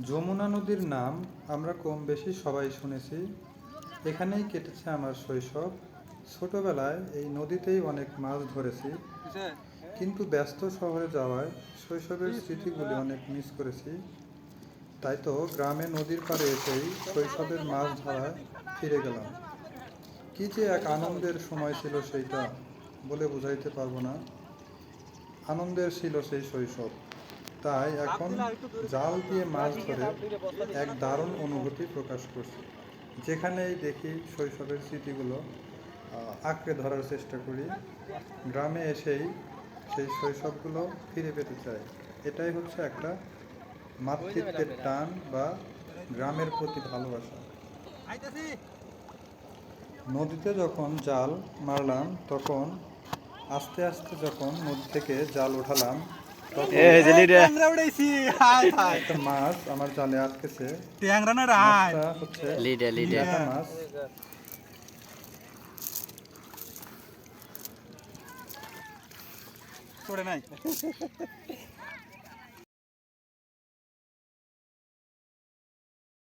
যমুনা নদীর নাম আমরা কম বেশি সবাই শুনেছি। এখানেই কেটেছে আমার শৈশব। ছোটবেলায় এই নদীতেই অনেক মাছ ধরেছি, কিন্তু ব্যস্ত শহরে যাওয়ায় শৈশবের স্মৃতিগুলি অনেক মিস করেছি। তাই তো গ্রামে নদীর পাড়ে এসেই শৈশবের মাছ ধরায় ফিরে গেলাম। কি যে এক আনন্দের সময় ছিল সেইটা, বলে বোঝাইতে পারবো না। আনন্দের ছিল সেই শৈশব। তাই এখন জাল দিয়ে মাছ ধরে এক দারুণ অনুভূতি প্রকাশ করছি। যেখানেই দেখি শৈশবের স্মৃতিগুলো আঁকড়ে ধরার চেষ্টা করি। গ্রামে এসেই সেই শৈশবগুলো ফিরে পেতে চাই। এটাই হচ্ছে একটা মাতৃত্বের টান বা গ্রামের প্রতি ভালোবাসা। নদীতে যখন জাল মারলাম, তখন আস্তে আস্তে যখন নদী থেকে জাল উঠালাম, তখন একটা মাছ আমার জালে আটকেছে। মাছটা হচ্ছে ল্যাটা মাছ। নাই